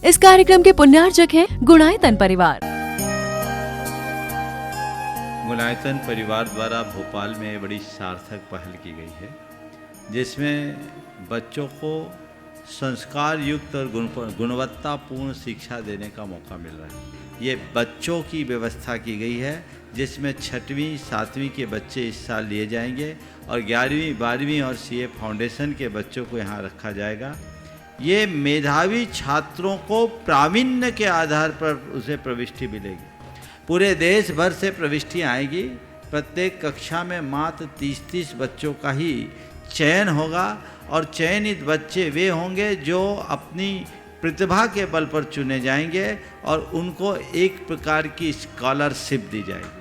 इस कार्यक्रम के पुण्यार्चक हैं गुणायतन परिवार। गुणायतन परिवार द्वारा भोपाल में बड़ी सार्थक पहल की गई है, जिसमें बच्चों को संस्कार युक्त और गुणवत्तापूर्ण शिक्षा देने का मौका मिल रहा है। ये बच्चों की व्यवस्था की गई है, जिसमें 6वीं 7वीं के बच्चे इस साल लिए जाएंगे और 11वीं 12वीं और सीए फाउंडेशन के बच्चों को यहाँ रखा जाएगा। ये मेधावी छात्रों को प्रावीण्य के आधार पर उसे प्रविष्टि मिलेगी। पूरे देश भर से प्रविष्टियाँ आएगी। प्रत्येक कक्षा में मात्र 30-30 बच्चों का ही चयन होगा और चयनित बच्चे वे होंगे जो अपनी प्रतिभा के बल पर चुने जाएंगे और उनको एक प्रकार की स्कॉलरशिप दी जाएगी।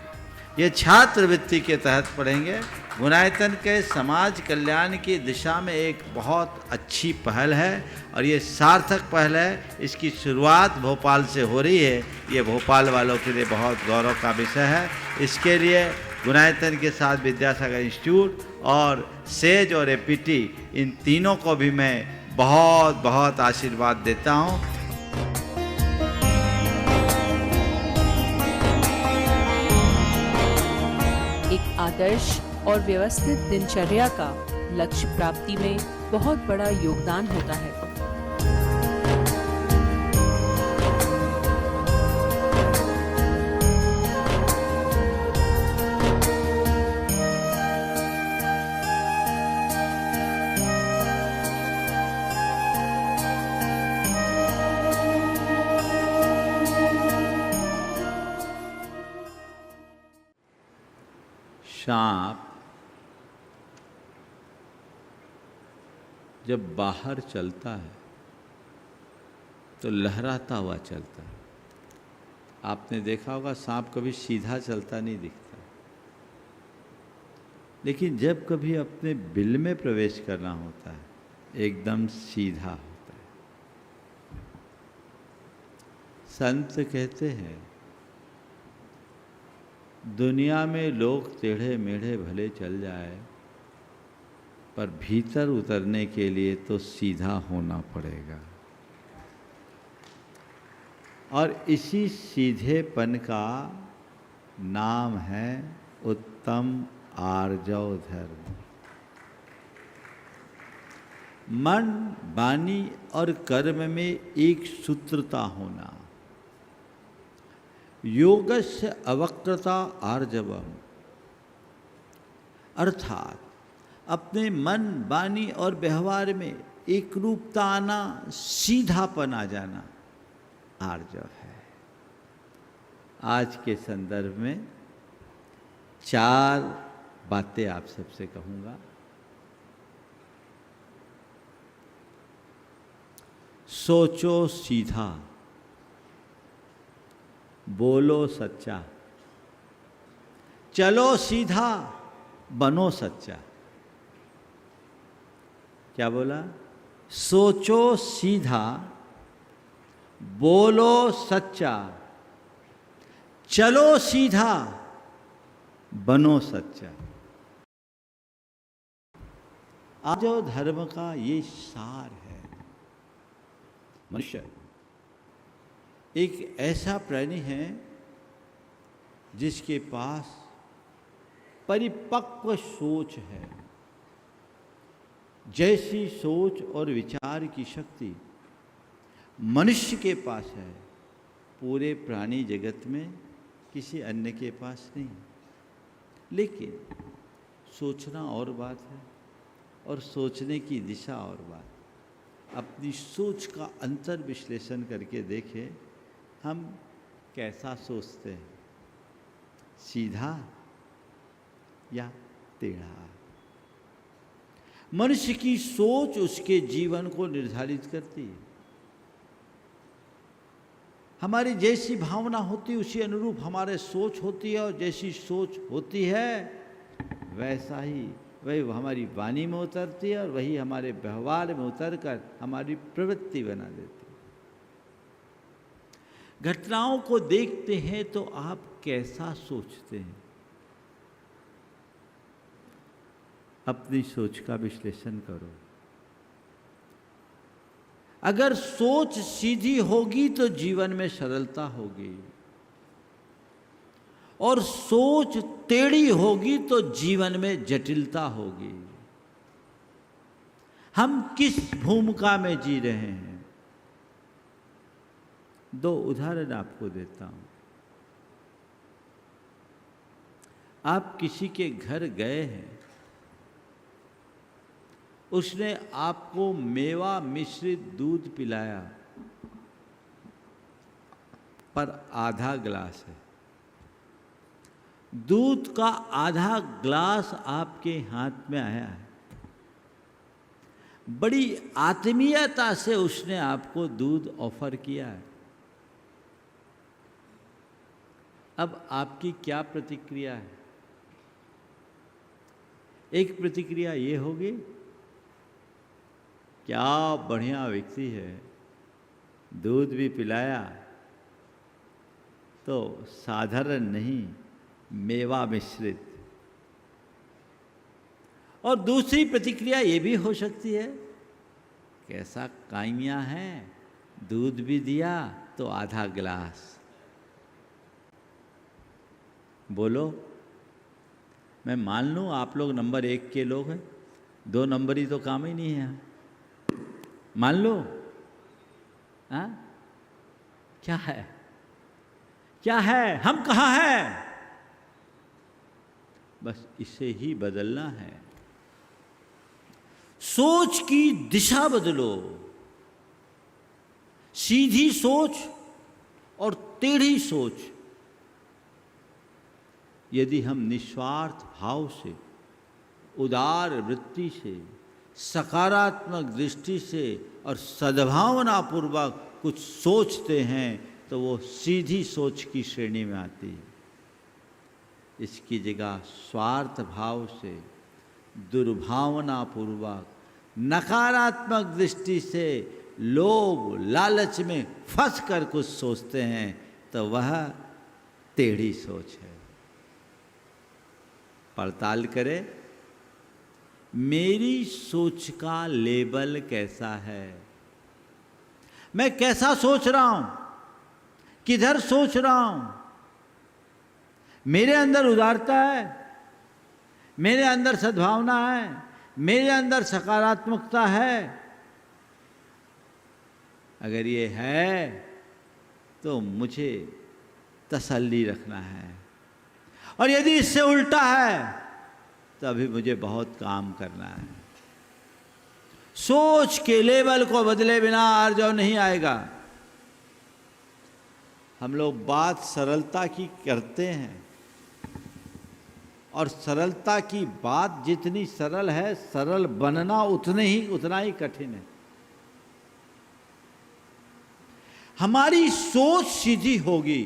ये छात्रवृत्ति के तहत पढ़ेंगे। गुणायतन के समाज कल्याण की दिशा में एक बहुत अच्छी पहल है और ये सार्थक पहल है। इसकी शुरुआत भोपाल से हो रही है। ये भोपाल वालों के लिए बहुत गौरव का विषय है। इसके लिए गुणायतन के साथ विद्यासागर इंस्टीट्यूट और सेज और एपीटी, इन तीनों को भी मैं बहुत बहुत आशीर्वाद देता हूँ। एक आदर्श और व्यवस्थित दिनचर्या का लक्ष्य प्राप्ति में बहुत बड़ा योगदान होता है। सांप जब बाहर चलता है तो लहराता हुआ चलता है। आपने देखा होगा सांप कभी सीधा चलता नहीं दिखता, लेकिन जब कभी अपने बिल में प्रवेश करना होता है एकदम सीधा होता है। संत कहते हैं दुनिया में लोग टेढ़े मेढ़े भले चल जाए, पर भीतर उतरने के लिए तो सीधा होना पड़ेगा। और इसी सीधेपन का नाम है उत्तम आर्जव धर्म। मन, वाणी और कर्म में एक सूत्रता होना। योगस्य अवक्रता आर्जवम, अर्थात अपने मन, वाणी और व्यवहार में एक रूपता आना, सीधापन आ जाना आर्जव है। आज के संदर्भ में 4 बातें आप सबसे कहूँगा। सोचो सीधा, बोलो सच्चा, चलो सीधा, बनो सच्चा। क्या बोला? सोचो सीधा, बोलो सच्चा, चलो सीधा, बनो सच्चा। आर्जव धर्म का ये सार है। मनुष्य एक ऐसा प्राणी है जिसके पास परिपक्व सोच है। जैसी सोच और विचार की शक्ति मनुष्य के पास है, पूरे प्राणी जगत में किसी अन्य के पास नहीं। लेकिन सोचना और बात है और सोचने की दिशा और बात। अपनी सोच का अंतर विश्लेषण करके देखें, हम कैसा सोचते हैं, सीधा या टेढ़ा। मनुष्य की सोच उसके जीवन को निर्धारित करती है। हमारी जैसी भावना होती है उसी अनुरूप हमारे सोच होती है, और जैसी सोच होती है वैसा ही वही हमारी वाणी में उतरती है और वही हमारे व्यवहार में उतरकर हमारी प्रवृत्ति बना देती है। घटनाओं को देखते हैं तो आप कैसा सोचते हैं? अपनी सोच का विश्लेषण करो। अगर सोच सीधी होगी तो जीवन में सरलता होगी, और सोच टेढ़ी होगी तो जीवन में जटिलता होगी। हम किस भूमिका में जी रहे हैं? दो उदाहरण आपको देता हूं। आप किसी के घर गए हैं, उसने आपको मेवा मिश्रित दूध पिलाया, पर आधा गिलास है। दूध का आधा ग्लास आपके हाथ में आया है, बड़ी आत्मीयता से उसने आपको दूध ऑफर किया है। अब आपकी क्या प्रतिक्रिया है? एक प्रतिक्रिया ये होगी, क्या बढ़िया व्यक्ति है, दूध भी पिलाया, तो साधारण नहीं, मेवा मिश्रित। और दूसरी प्रतिक्रिया ये भी हो सकती है, कैसा काइया है, दूध भी दिया तो आधा गिलास। बोलो, मैं मान लूं आप लोग नंबर 1 के लोग हैं, 2 नंबरी तो काम ही नहीं है, मान लो। हाँ, क्या है, क्या है, हम कहाँ हैं? बस इसे ही बदलना है। सोच की दिशा बदलो। सीधी सोच और टेढ़ी सोच, यदि हम निस्वार्थ भाव से, उदार वृत्ति से, सकारात्मक दृष्टि से और सद्भावना पूर्वक कुछ सोचते हैं, तो वो सीधी सोच की श्रेणी में आती है। इसकी जगह स्वार्थ भाव से, दुर्भावना पूर्वक, नकारात्मक दृष्टि से, लोभ लालच में फंस कर कुछ सोचते हैं, तो वह टेढ़ी सोच है। पड़ताल करें, मेरी सोच का लेबल कैसा है? मैं कैसा सोच रहा हूं, किधर सोच रहा हूं? मेरे अंदर उदारता है, मेरे अंदर सद्भावना है, मेरे अंदर सकारात्मकता है? अगर ये है तो मुझे तसल्ली रखना है, और यदि इससे उल्टा है तो अभी मुझे बहुत काम करना है। सोच के लेवल को बदले बिना आर्जव नहीं आएगा। हम लोग बात सरलता की करते हैं, और सरलता की बात जितनी सरल है, सरल बनना उतना ही कठिन है। हमारी सोच सीधी होगी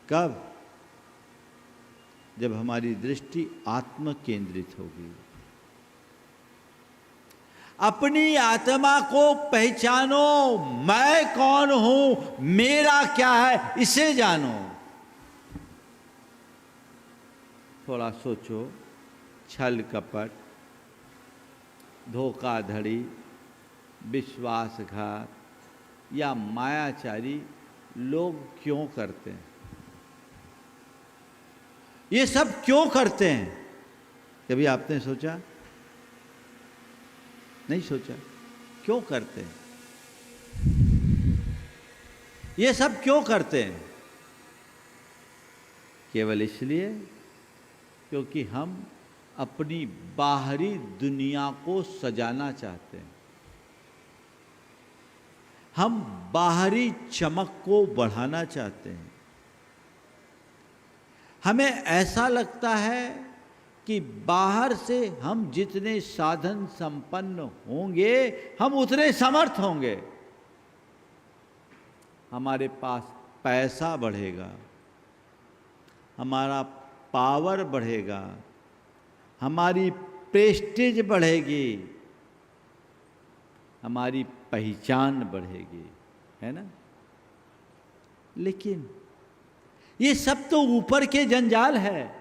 कब? जब हमारी दृष्टि आत्म केंद्रित होगी। अपनी आत्मा को पहचानो, मैं कौन हूं, मेरा क्या है, इसे जानो। थोड़ा सोचो, छल कपट, धोखाधड़ी, विश्वासघात या मायाचारी लोग क्यों करते हैं? ये सब क्यों करते हैं? कभी आपने सोचा? नहीं सोचा। क्यों करते हैं? ये सब क्यों करते हैं? केवल इसलिए क्योंकि हम अपनी बाहरी दुनिया को सजाना चाहते हैं। हम बाहरी चमक को बढ़ाना चाहते हैं। हमें ऐसा लगता है कि बाहर से हम जितने साधन संपन्न होंगे, हम उतने समर्थ होंगे। हमारे पास पैसा बढ़ेगा, हमारा पावर बढ़ेगा, हमारी प्रेस्टीज बढ़ेगी, हमारी पहचान बढ़ेगी, है ना? लेकिन ये सब तो ऊपर के जंजाल है।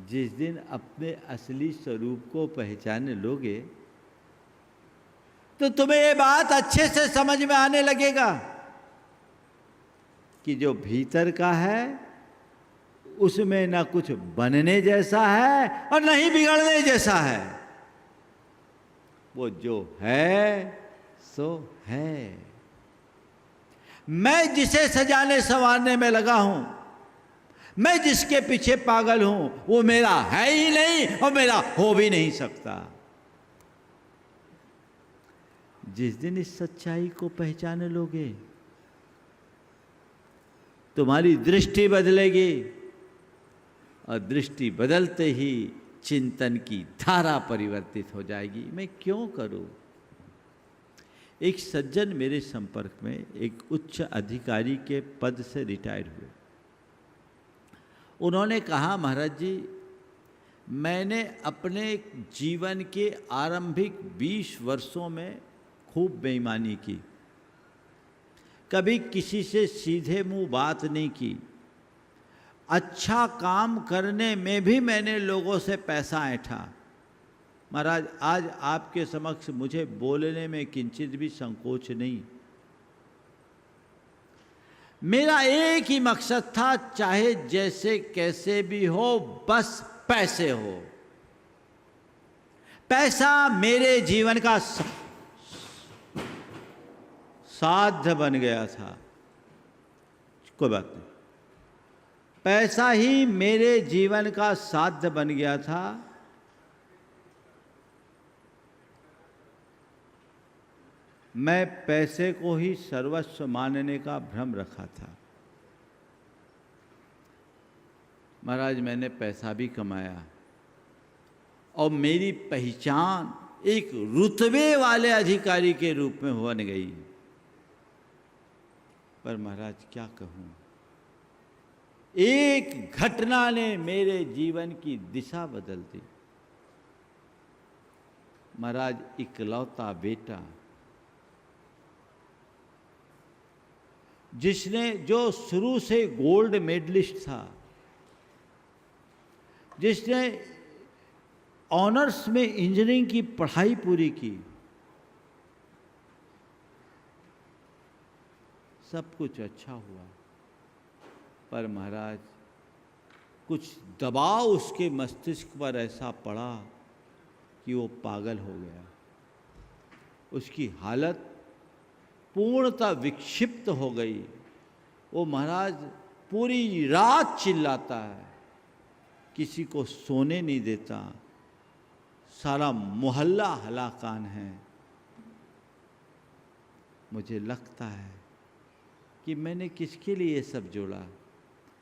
जिस दिन अपने असली स्वरूप को पहचानने लोगे, तो तुम्हें ये बात अच्छे से समझ में आने लगेगा कि जो भीतर का है उसमें ना कुछ बनने जैसा है और न ही बिगड़ने जैसा है। वो जो है सो है। मैं जिसे सजाने संवारने में लगा हूं, मैं जिसके पीछे पागल हूं, वो मेरा है ही नहीं और मेरा हो भी नहीं सकता। जिस दिन इस सच्चाई को पहचान लोगे, तुम्हारी दृष्टि बदलेगी और दृष्टि बदलते ही चिंतन की धारा परिवर्तित हो जाएगी। मैं क्यों करूं? एक सज्जन मेरे संपर्क में एक उच्च अधिकारी के पद से रिटायर हुए। उन्होंने कहा, महाराज जी, मैंने अपने जीवन के आरंभिक 20 वर्षों में खूब बेईमानी की, कभी किसी से सीधे मुंह बात नहीं की, अच्छा काम करने में भी मैंने लोगों से पैसा ऐंठा। महाराज, आज आपके समक्ष मुझे बोलने में किंचित भी संकोच नहीं। मेरा एक ही मकसद था, चाहे जैसे कैसे भी हो, बस पैसे हो। पैसा मेरे जीवन का साध्य बन गया था। कोई बात नहीं, पैसा ही मेरे जीवन का साध्य बन गया था। मैं पैसे को ही सर्वस्व मानने का भ्रम रखा था। महाराज, मैंने पैसा भी कमाया और मेरी पहचान एक रुतबे वाले अधिकारी के रूप में बन गई। पर महाराज, क्या कहूं, एक घटना ने मेरे जीवन की दिशा बदल दी। महाराज, इकलौता बेटा, जिसने, जो शुरू से गोल्ड मेडलिस्ट था, जिसने ऑनर्स में इंजीनियरिंग की पढ़ाई पूरी की, सब कुछ अच्छा हुआ, पर महाराज कुछ दबाव उसके मस्तिष्क पर ऐसा पड़ा कि वो पागल हो गया। उसकी हालत पूर्णतः विक्षिप्त हो गई। वो महाराज पूरी रात चिल्लाता है, किसी को सोने नहीं देता, सारा मोहल्ला हलाकान है। मुझे लगता है कि मैंने किसके लिए ये सब जोड़ा।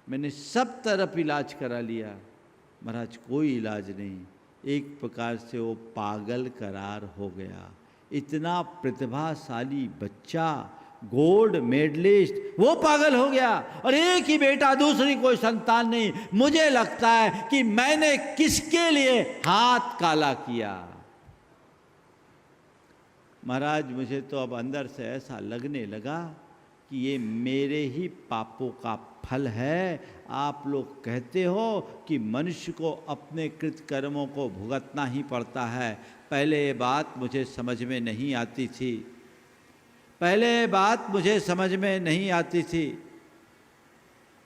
मैंने सब तरफ इलाज करा लिया, महाराज कोई इलाज नहीं। एक प्रकार से वो पागल करार हो गया। इतना प्रतिभाशाली बच्चा, गोल्ड मेडलिस्ट, वो पागल हो गया। और एक ही बेटा, दूसरी कोई संतान नहीं। मुझे लगता है कि मैंने किसके लिए हाथ काला किया। महाराज, मुझे तो अब अंदर से ऐसा लगने लगा कि ये मेरे ही पापों का फल है। आप लोग कहते हो कि मनुष्य को अपने कृत कर्मों को भुगतना ही पड़ता है। पहले ये बात मुझे समझ में नहीं आती थी, पहले ये बात मुझे समझ में नहीं आती थी,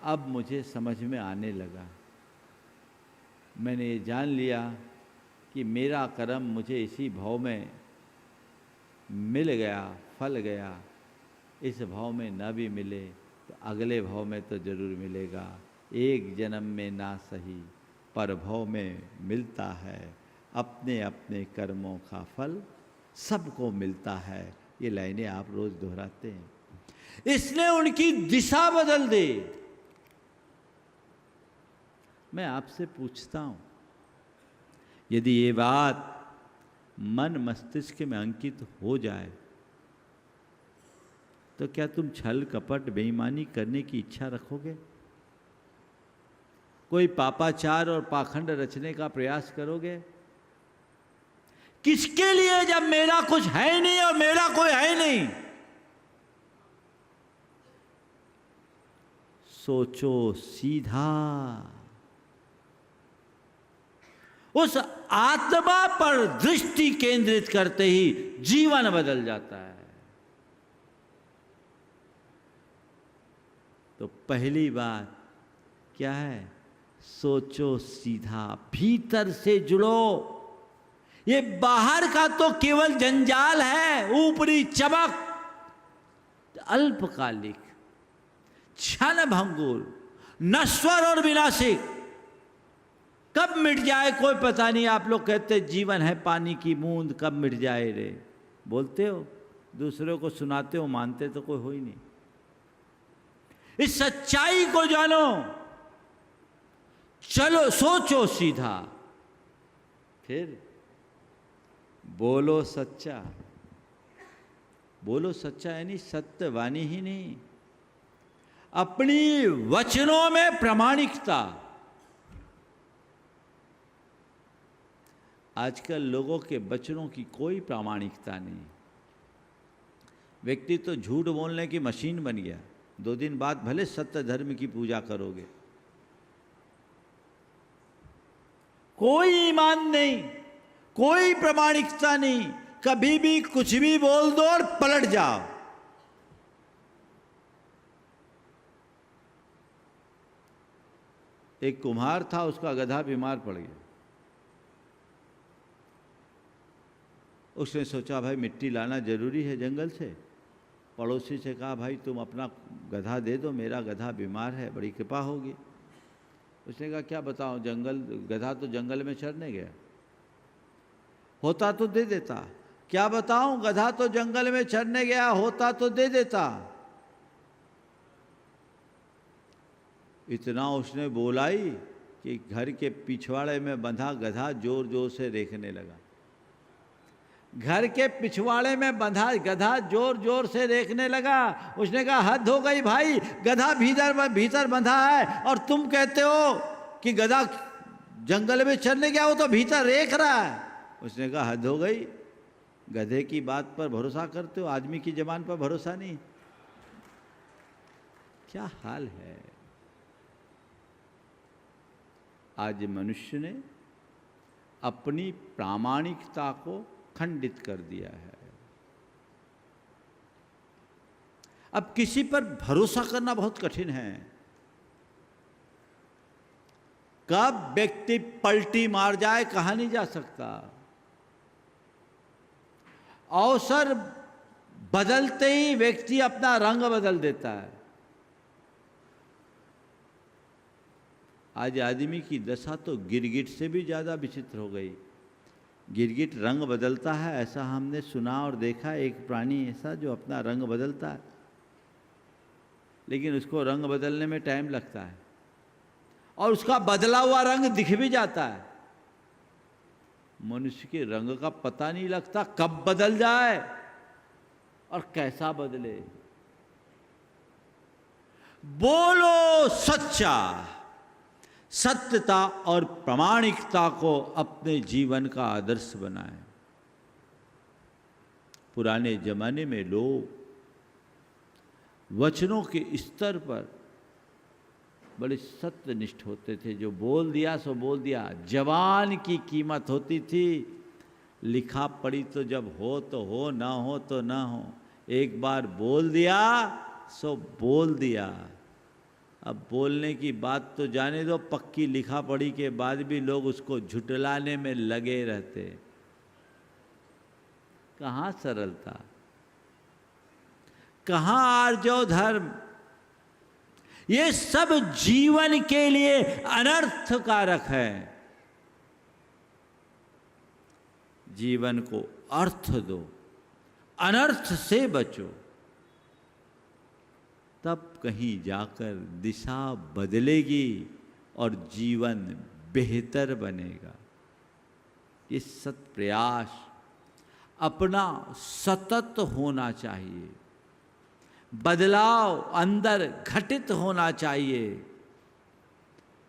अब मुझे समझ में आने लगा। मैंने ये जान लिया कि मेरा कर्म मुझे इसी भाव में मिल गया, फल गया। इस भाव में न भी मिले तो अगले भाव में तो जरूर मिलेगा। एक जन्म में ना सही, पर भाव में मिलता है। अपने अपने कर्मों का फल सबको मिलता है। ये लाइनें आप रोज दोहराते हैं। इसने उनकी दिशा बदल दी। मैं आपसे पूछता हूं, यदि ये बात मन मस्तिष्क में अंकित हो जाए तो क्या तुम छल कपट बेईमानी करने की इच्छा रखोगे? कोई पापाचार और पाखंड रचने का प्रयास करोगे? किसके लिए, जब मेरा कुछ है नहीं और मेरा कोई है नहीं? सोचो सीधा उस आत्मा पर दृष्टि केंद्रित करते ही जीवन बदल जाता है। तो पहली बात क्या है? सोचो सीधा, भीतर से जुड़ो। ये बाहर का तो केवल जंजाल है, ऊपरी चमक अल्पकालिक, क्षण भंगुर, नश्वर और विनाशिक, कब मिट जाए कोई पता नहीं। आप लोग कहते जीवन है पानी की बूंद, कब मिट जाए रे, बोलते हो, दूसरों को सुनाते हो, मानते तो कोई हो ही नहीं। इस सच्चाई को जानो, चलो सोचो सीधा, फिर बोलो सच्चा। बोलो सच्चा यानी सत्यवाणी ही नहीं, अपनी वचनों में प्रामाणिकता। आजकल लोगों के वचनों की कोई प्रामाणिकता नहीं। व्यक्ति तो झूठ बोलने की मशीन बन गया। 2 दिन बाद भले सत्य धर्म की पूजा करोगे, कोई ईमान नहीं, कोई प्रामाणिकता नहीं। कभी भी कुछ भी बोल दो और पलट जाओ। एक कुम्हार था, उसका गधा बीमार पड़ गया। उसने सोचा भाई मिट्टी लाना जरूरी है जंगल से। पड़ोसी से कहा भाई तुम अपना गधा दे दो, मेरा गधा बीमार है, बड़ी कृपा होगी। उसने कहा क्या बताऊं, गधा तो जंगल में चरने गया, होता तो दे देता। क्या बताऊं, गधा तो जंगल में चरने गया, होता तो दे देता। इतना उसने बोलाई कि घर के पिछवाड़े में बंधा गधा जोर जोर से रेखने लगा। घर के पिछवाड़े में बंधा गधा जोर जोर से रेखने लगा। उसने कहा हद हो गई भाई, गधा भीतर बंधा है और तुम कहते हो कि गधा जंगल में चरने गया, वो तो भीतर रेख रहा है। उसने कहा हद हो गई, गधे की बात पर भरोसा करते हो, आदमी की जबान पर भरोसा नहीं। क्या हाल है। आज मनुष्य ने अपनी प्रामाणिकता को खंडित कर दिया है। अब किसी पर भरोसा करना बहुत कठिन है। कब व्यक्ति पलटी मार जाए कहा नहीं जा सकता। अवसर बदलते ही व्यक्ति अपना रंग बदल देता है। आज आदमी की दशा तो गिरगिट से भी ज्यादा विचित्र हो गई। गिरगिट रंग बदलता है, ऐसा हमने सुना और देखा। एक प्राणी ऐसा जो अपना रंग बदलता है, लेकिन उसको रंग बदलने में टाइम लगता है और उसका बदला हुआ रंग दिख भी जाता है। मनुष्य के रंग का पता नहीं लगता कब बदल जाए और कैसा बदले। बोलो सच्चा। सत्यता और प्रामाणिकता को अपने जीवन का आदर्श बनाएं। पुराने जमाने में लोग वचनों के स्तर पर बड़े सत्यनिष्ठ होते थे। जो बोल दिया सो बोल दिया। जवान की कीमत होती थी। लिखा पढ़ी तो जब हो तो हो, ना हो तो ना हो। एक बार बोल दिया सो बोल दिया। अब बोलने की बात तो जाने दो, पक्की लिखा पढ़ी के बाद भी लोग उसको झुटलाने में लगे रहते। कहाँ सरलता, कहाँ आर्जव धर्म। ये सब जीवन के लिए अनर्थकारक है। जीवन को अर्थ दो, अनर्थ से बचो, तब कहीं जाकर दिशा बदलेगी और जीवन बेहतर बनेगा। ये सत प्रयास अपना सतत होना चाहिए। बदलाव अंदर घटित होना चाहिए।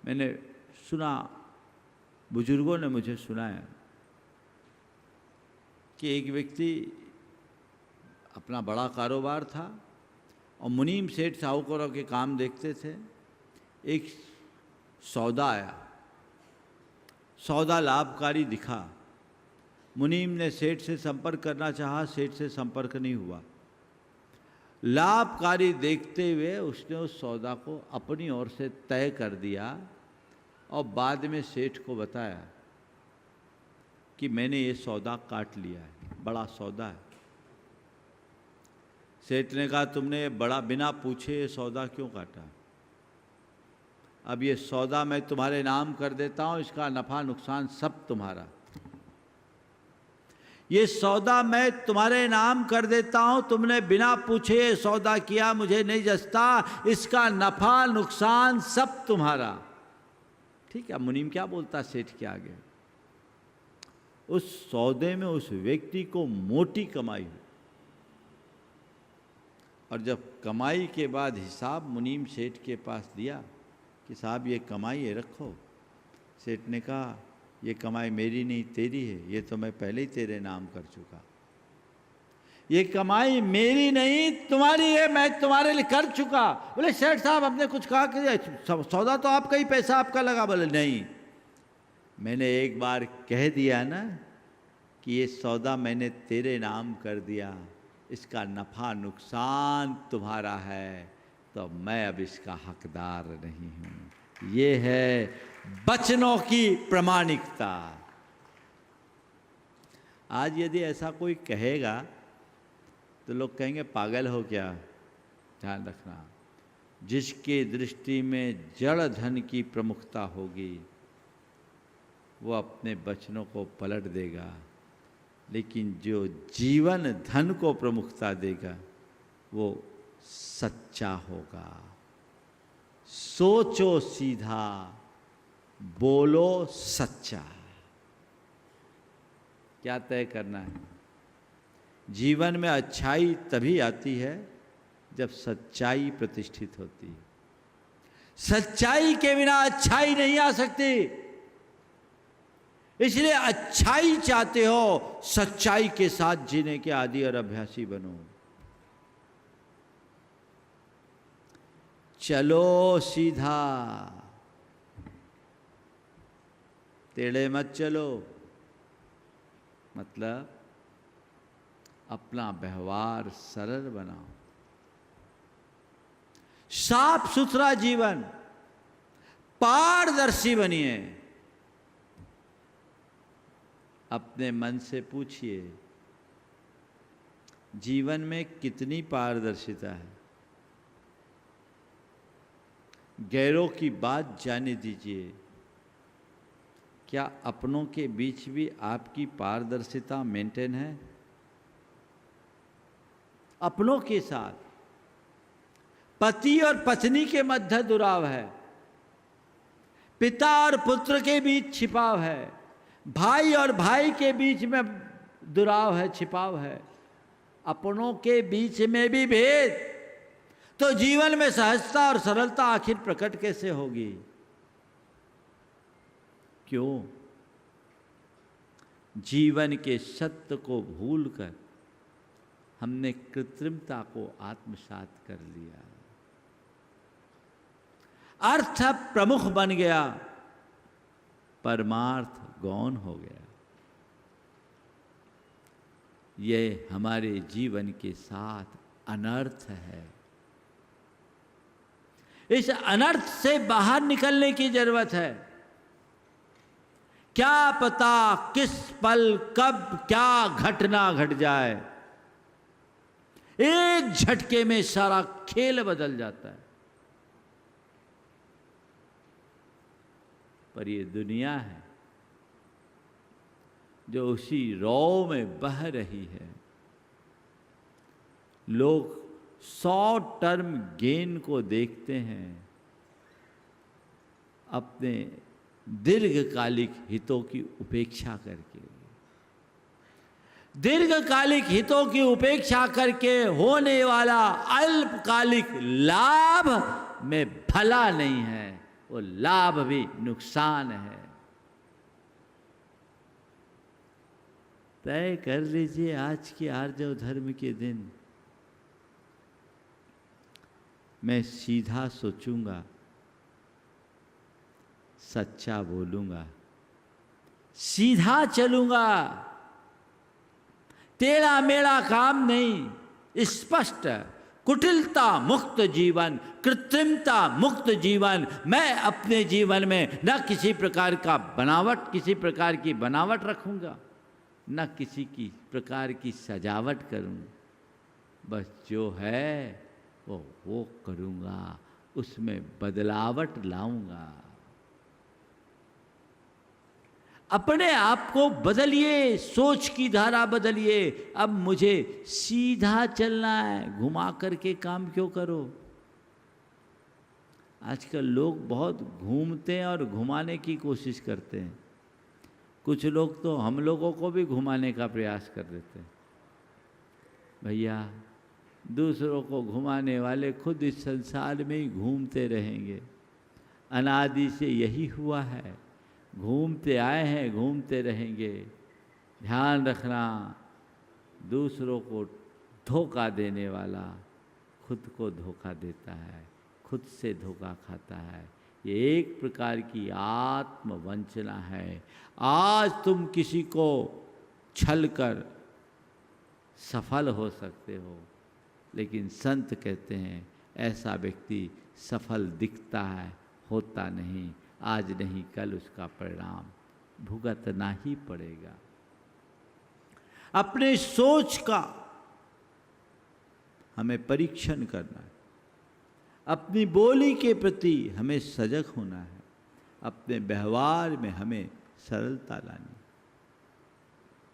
मैंने सुना, बुजुर्गों ने मुझे सुनाया कि एक व्यक्ति, अपना बड़ा कारोबार था और मुनीम सेठ साहूकारों के काम देखते थे। एक सौदा आया। सौदा लाभकारी दिखा। मुनीम ने सेठ से संपर्क करना चाहा, सेठ से संपर्क नहीं हुआ। लाभकारी देखते हुए उसने उस सौदा को अपनी ओर से तय कर दिया और बाद में सेठ को बताया कि मैंने ये सौदा काट लिया है, बड़ा सौदा है। सेठ ने कहा तुमने बड़ा बिना पूछे ये सौदा क्यों काटा? अब ये सौदा मैं तुम्हारे नाम कर देता हूं, इसका नफा नुकसान सब तुम्हारा। ये सौदा मैं तुम्हारे नाम कर देता हूं, तुमने बिना पूछे ये सौदा किया, मुझे नहीं जचता, इसका नफा नुकसान सब तुम्हारा। ठीक है, मुनीम क्या बोलता सेठ के आगे? उस सौदे में उस व्यक्ति को मोटी कमाई हुई, और जब कमाई के बाद हिसाब मुनीम सेठ के पास दिया कि साहब ये कमाई है, रखो। सेठ ने कहा ये कमाई मेरी नहीं तेरी है, ये तो मैं पहले ही तेरे नाम कर चुका। ये कमाई मेरी नहीं तुम्हारी है, मैं तुम्हारे लिए कर चुका। बोले सेठ साहब आपने कुछ कहा कि सौदा तो आपका ही, पैसा आपका लगा। बोले नहीं, मैंने एक बार कह दिया ना कि ये सौदा मैंने तेरे नाम कर दिया, इसका नफा नुकसान तुम्हारा है, तो मैं अब इसका हकदार नहीं हूं। ये है वचनों की प्रामाणिकता। आज यदि ऐसा कोई कहेगा तो लोग कहेंगे पागल हो क्या? ध्यान रखना, जिसके दृष्टि में जड़ धन की प्रमुखता होगी वो अपने वचनों को पलट देगा, लेकिन जो जीवन धन को प्रमुखता देगा वो सच्चा होगा। सोचो सीधा, बोलो सच्चा। क्या तय करना है? जीवन में अच्छाई तभी आती है जब सच्चाई प्रतिष्ठित होती है। सच्चाई के बिना अच्छाई नहीं आ सकती। इसलिए अच्छाई चाहते हो, सच्चाई के साथ जीने के आदी और अभ्यासी बनो। चलो सीधा, टेढ़े मत चलो। मतलब अपना व्यवहार सरल बनाओ, साफ सुथरा जीवन, पारदर्शी बनिए। अपने मन से पूछिए जीवन में कितनी पारदर्शिता है। गैरों की बात जाने दीजिए, क्या अपनों के बीच भी आपकी पारदर्शिता मेंटेन है? अपनों के साथ पति और पत्नी के मध्य दुराव है, पिता और पुत्र के बीच छिपाव है, भाई और भाई के बीच में दुराव है, छिपाव है, अपनों के बीच में भी भेद, तो जीवन में सहजता और सरलता आखिर प्रकट कैसे होगी? क्यों? जीवन के सत्य को भूलकर हमने कृत्रिमता को आत्मसात कर लिया। अर्थ प्रमुख बन गया, परमार्थ गौण हो गया। ये हमारे जीवन के साथ अनर्थ है। इस अनर्थ से बाहर निकलने की जरूरत है। क्या पता किस पल कब क्या घटना घट जाए, एक झटके में सारा खेल बदल जाता है। पर ये दुनिया है जो उसी रौ में बह रही है। लोग शॉर्ट टर्म गेन को देखते हैं, अपने दीर्घकालिक हितों की उपेक्षा करके। दीर्घकालिक हितों की उपेक्षा करके होने वाला अल्पकालिक लाभ में भला नहीं है, वो लाभ भी नुकसान है। तय कर लीजिए आज की आर्जव धर्म के दिन, मैं सीधा सोचूंगा, सच्चा बोलूंगा, सीधा चलूंगा, टेढ़ा मेढ़ा काम नहीं, स्पष्ट, कुटिलता मुक्त जीवन, कृत्रिमता मुक्त जीवन। मैं अपने जीवन में न किसी प्रकार का बनावट, किसी प्रकार की बनावट रखूंगा, न किसी की प्रकार की सजावट करूंगा। बस जो है वो करूंगा, उसमें बदलावट लाऊंगा। अपने आप को बदलिए, सोच की धारा बदलिए। अब मुझे सीधा चलना है, घुमा करके काम क्यों करो। आजकल लोग बहुत घूमते हैं और घुमाने की कोशिश करते हैं। कुछ लोग तो हम लोगों को भी घुमाने का प्रयास कर देते हैं। भैया, दूसरों को घुमाने वाले खुद इस संसार में ही घूमते रहेंगे। अनादि से यही हुआ है, घूमते आए हैं, घूमते रहेंगे। ध्यान रखना, दूसरों को धोखा देने वाला खुद को धोखा देता है, खुद से धोखा खाता है। ये एक प्रकार की आत्मवंचना है। आज तुम किसी को छल कर सफल हो सकते हो, लेकिन संत कहते हैं ऐसा व्यक्ति सफल दिखता है, होता नहीं। आज नहीं कल उसका परिणाम भुगतना ही पड़ेगा। अपने सोच का हमें परीक्षण करना है, अपनी बोली के प्रति हमें सजग होना है, अपने व्यवहार में हमें सरलता लानी।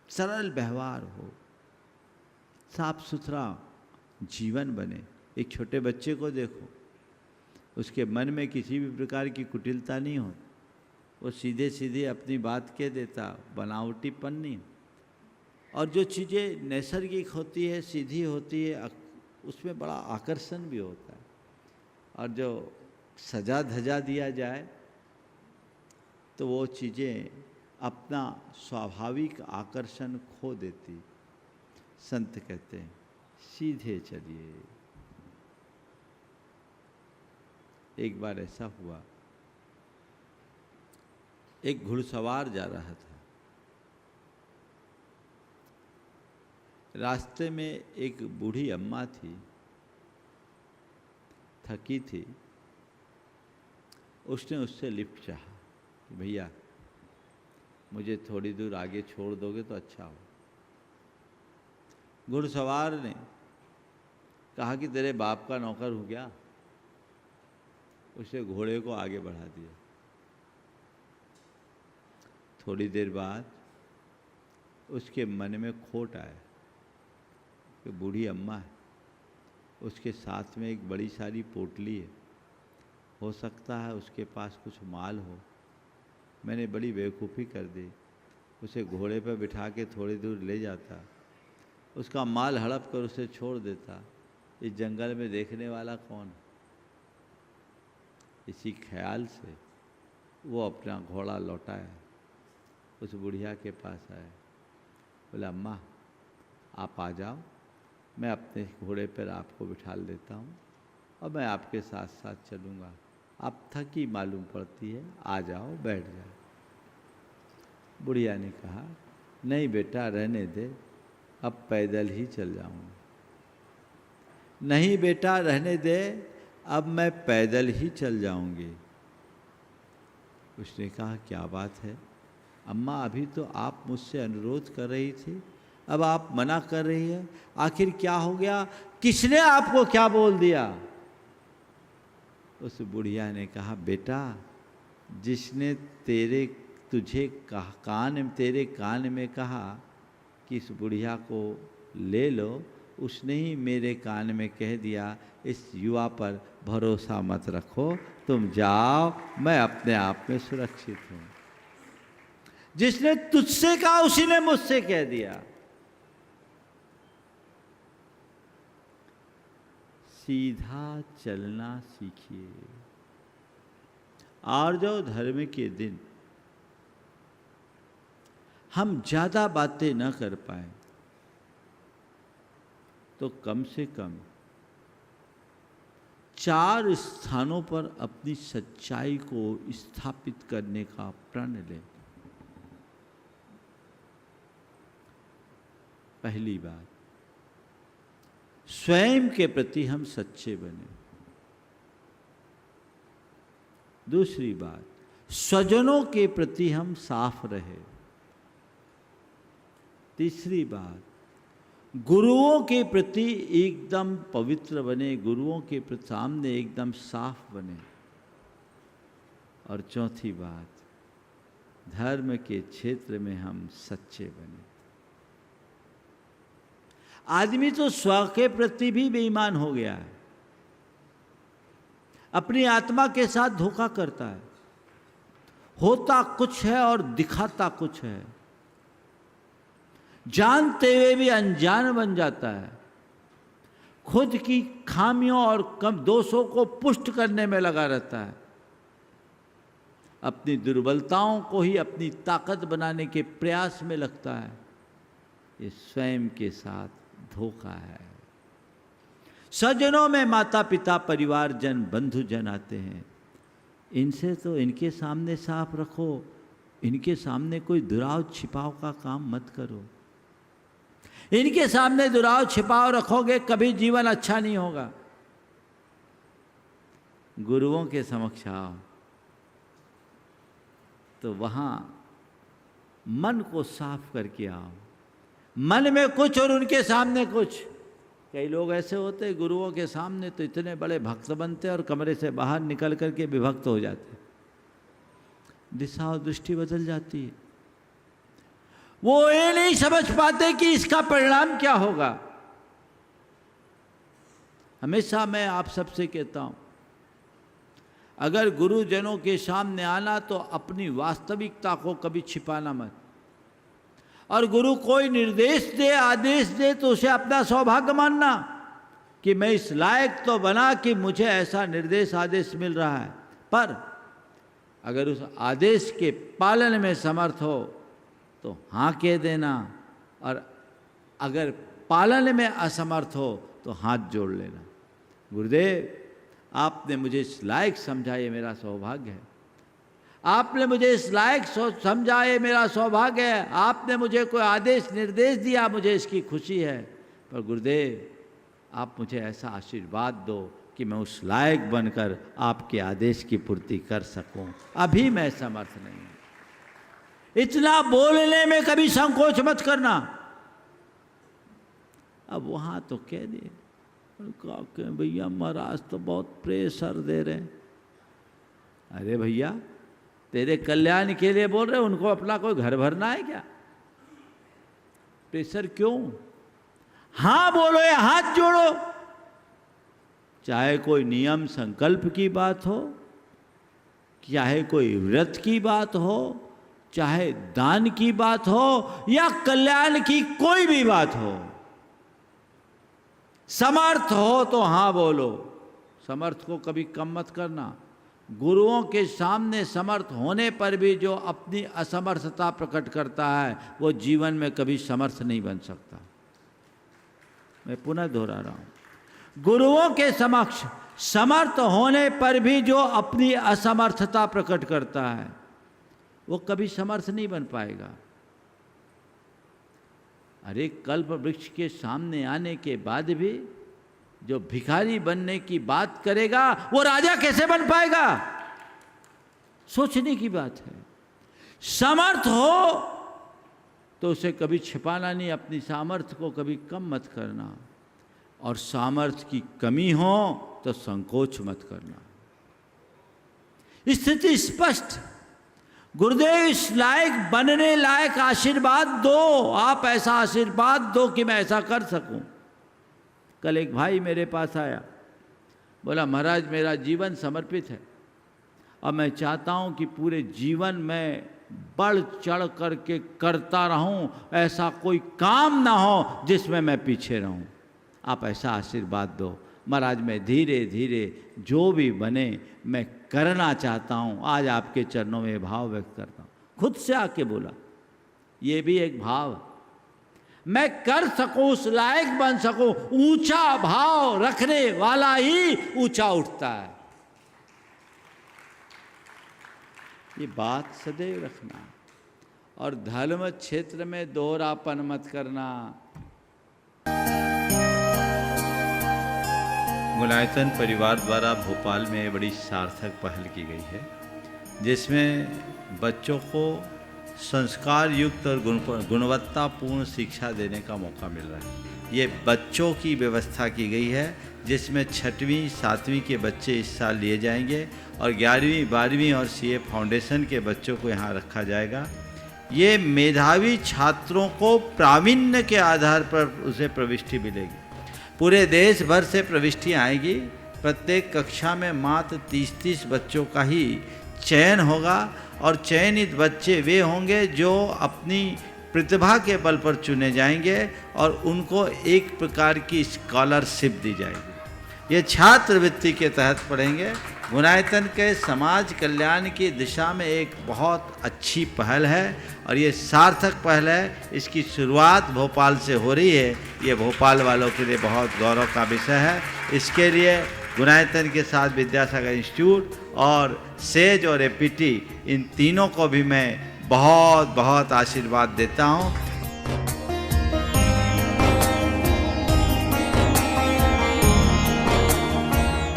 सरल व्यवहार हो, साफ सुथरा जीवन बने। एक छोटे बच्चे को देखो, उसके मन में किसी भी प्रकार की कुटिलता नहीं हो, वो सीधे सीधे अपनी बात कह देता, बनावटीपन नहीं। और जो चीज़ें नैसर्गिक होती है, सीधी होती है, उसमें बड़ा आकर्षण भी होता है। और जो सजा धजा दिया जाए तो वो चीज़ें अपना स्वाभाविक आकर्षण खो देती। संत कहते हैं सीधे चलिए। एक बार ऐसा हुआ, एक घुड़सवार जा रहा था। रास्ते में एक बूढ़ी अम्मा थी, थकी थी। उसने उससे लिफ्ट चाहा कि भैया मुझे थोड़ी दूर आगे छोड़ दोगे तो अच्छा हो। घुड़सवार ने कहा कि तेरे बाप का नौकर हूँ क्या। उसे घोड़े को आगे बढ़ा दिया। थोड़ी देर बाद उसके मन में खोट आया कि बूढ़ी अम्मा है, उसके साथ में एक बड़ी सारी पोटली है, हो सकता है उसके पास कुछ माल हो। मैंने बड़ी बेवकूफ़ी कर दी, उसे घोड़े पर बिठा के थोड़ी दूर ले जाता, उसका माल हड़प कर उसे छोड़ देता। इस जंगल में देखने वाला कौन। इसी ख्याल से वो अपना घोड़ा लौटाया, उस बुढ़िया के पास आया, बोला अम्मा आप आ जाओ, मैं अपने घोड़े पर आपको बिठा देता हूँ और मैं आपके साथ साथ चलूँगा। आप थकी मालूम पड़ती है, आ जाओ बैठ जाओ। बुढ़िया ने कहा नहीं बेटा रहने दे, अब पैदल ही चल जाऊँगा। नहीं बेटा रहने दे, अब मैं पैदल ही चल जाऊँगी। उसने कहा क्या बात है अम्मा, अभी तो आप मुझसे अनुरोध कर रही थी, अब आप मना कर रही है, आखिर क्या हो गया, किसने आपको क्या बोल दिया। उस बुढ़िया ने कहा बेटा जिसने तेरे कान में कहा कि इस बुढ़िया को ले लो, उसने ही मेरे कान में कह दिया इस युवा पर भरोसा मत रखो, तुम जाओ, मैं अपने आप में सुरक्षित हूँ। जिसने तुझसे कहा उसी ने मुझसे कह दिया। सीधा चलना सीखिए। और जो धर्म के दिन हम ज़्यादा बातें न कर पाए तो कम से कम 4 स्थानों पर अपनी सच्चाई को स्थापित करने का प्रण लें। पहली बात, स्वयं के प्रति हम सच्चे बने। दूसरी बात, स्वजनों के प्रति हम साफ रहे। तीसरी बात, गुरुओं के प्रति एकदम पवित्र बने, गुरुओं के सामने एकदम साफ बने। और चौथी बात, धर्म के क्षेत्र में हम सच्चे बने। आदमी तो स्व के प्रति भी बेईमान हो गया है, अपनी आत्मा के साथ धोखा करता है, होता कुछ है और दिखाता कुछ है, जानते हुए भी अनजान बन जाता है, खुद की खामियों और कम दोषों को पुष्ट करने में लगा रहता है, अपनी दुर्बलताओं को ही अपनी ताकत बनाने के प्रयास में लगता है। ये स्वयं के साथ धोखा है। सज्जनों में माता पिता परिवारजन बंधुजन आते हैं, इनसे तो इनके सामने साफ रखो, इनके सामने कोई दुराव छिपाव का काम मत करो। इनके सामने दुराव छिपाव रखोगे कभी जीवन अच्छा नहीं होगा। गुरुओं के समक्ष आओ तो वहां मन को साफ करके आओ, मन में कुछ और उनके सामने कुछ। कई लोग ऐसे होते हैं, गुरुओं के सामने तो इतने बड़े भक्त बनते और कमरे से बाहर निकल करके विभक्त हो जाते, दिशा और दृष्टि बदल जाती है। वो ये नहीं समझ पाते कि इसका परिणाम क्या होगा। हमेशा मैं आप सबसे कहता हूं, अगर गुरुजनों के सामने आना तो अपनी वास्तविकता को कभी छिपाना मत। और गुरु कोई निर्देश दे, आदेश दे तो उसे अपना सौभाग्य मानना कि मैं इस लायक तो बना कि मुझे ऐसा निर्देश आदेश मिल रहा है। पर अगर उस आदेश के पालन में समर्थ हो तो हाँ कह देना, और अगर पालन में असमर्थ हो तो हाथ जोड़ लेना। गुरुदेव, आपने मुझे इस लायक समझा, ये मेरा सौभाग्य है। आपने मुझे इस लायक समझा, ये मेरा सौभाग्य है। आपने मुझे कोई आदेश निर्देश दिया, मुझे इसकी खुशी है। पर गुरुदेव, आप मुझे ऐसा आशीर्वाद दो कि मैं उस लायक बनकर आपके आदेश की पूर्ति कर सकूं। अभी मैं समर्थ नहीं हूं। इतना बोलने में कभी संकोच मत करना। अब वहां तो कह दिए, भैया महाराज तो बहुत प्रेशर दे रहे हैं। अरे भैया, तेरे कल्याण के लिए बोल रहे, उनको अपना कोई घर भरना है क्या? प्रेशर क्यों? हाँ बोलो या हाथ जोड़ो। चाहे कोई नियम संकल्प की बात हो, चाहे कोई व्रत की बात हो, चाहे दान की बात हो, या कल्याण की कोई भी बात हो, समर्थ हो तो हाँ बोलो। समर्थ को कभी कम मत करना। गुरुओं के सामने समर्थ होने पर भी जो अपनी असमर्थता प्रकट करता है वो जीवन में कभी समर्थ नहीं बन सकता। मैं पुनः दोहरा रहा हूं, गुरुओं के समक्ष समर्थ होने पर भी जो अपनी असमर्थता प्रकट करता है वो कभी समर्थ नहीं बन पाएगा। अरे कल्प वृक्ष के सामने आने के बाद भी जो भिखारी बनने की बात करेगा वो राजा कैसे बन पाएगा? सोचने की बात है। समर्थ हो तो उसे कभी छिपाना नहीं, अपनी सामर्थ्य को कभी कम मत करना, और सामर्थ्य की कमी हो तो संकोच मत करना। स्थिति स्पष्ट। गुरुदेव, इस लायक बनने लायक आशीर्वाद दो, आप ऐसा आशीर्वाद दो कि मैं ऐसा कर सकूं। कल एक भाई मेरे पास आया, बोला महाराज मेरा जीवन समर्पित है और मैं चाहता हूं कि पूरे जीवन में बढ़ चढ़ करके करता रहूं, ऐसा कोई काम ना हो जिसमें मैं पीछे रहूं। आप ऐसा आशीर्वाद दो। महाराज मैं धीरे धीरे जो भी बने मैं करना चाहता हूँ। आज आपके चरणों में भाव व्यक्त करता हूँ। खुद से आके बोला, ये भी एक भाव, मैं कर सकूं, उस लायक बन सकूं। ऊंचा भाव रखने वाला ही ऊंचा उठता है। ये बात सदैव रखना। और धर्म क्षेत्र में दोहरापन मत करना। मिलायतन परिवार द्वारा भोपाल में बड़ी सार्थक पहल की गई है, जिसमें बच्चों को संस्कार युक्त और गुणवत्तापूर्ण शिक्षा देने का मौका मिल रहा है। ये बच्चों की व्यवस्था की गई है, जिसमें 6वीं 7वीं के बच्चे इस साल लिए जाएंगे और 11वीं 12वीं और सीए फाउंडेशन के बच्चों को यहाँ रखा जाएगा। ये मेधावी छात्रों को प्रावीण्य के आधार पर उसे प्रविष्टि मिलेगी। पूरे देश भर से प्रविष्टियाँ आएगी। प्रत्येक कक्षा में मात्र 30-30 बच्चों का ही चयन होगा और चयनित बच्चे वे होंगे जो अपनी प्रतिभा के बल पर चुने जाएंगे और उनको एक प्रकार की स्कॉलरशिप दी जाएगी। ये छात्रवृत्ति के तहत पढ़ेंगे। गुणायतन के समाज कल्याण की दिशा में एक बहुत अच्छी पहल है और ये सार्थक पहल है। इसकी शुरुआत भोपाल से हो रही है। ये भोपाल वालों के लिए बहुत गौरव का विषय है। इसके लिए गुणायतन के साथ विद्यासागर इंस्टीट्यूट और सेज और एपीटी, इन तीनों को भी मैं बहुत बहुत आशीर्वाद देता हूँ।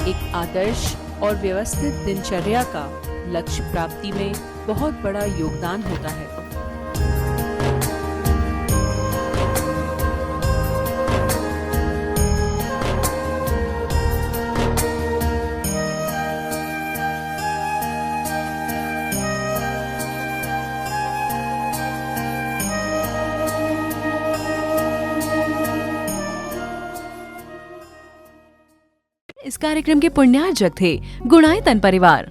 एक आदर्श और व्यवस्थित दिनचर्या का लक्ष्य प्राप्ति में बहुत बड़ा योगदान होता है। इस कार्यक्रम के पुण्यार्जक थे गुणायतन परिवार।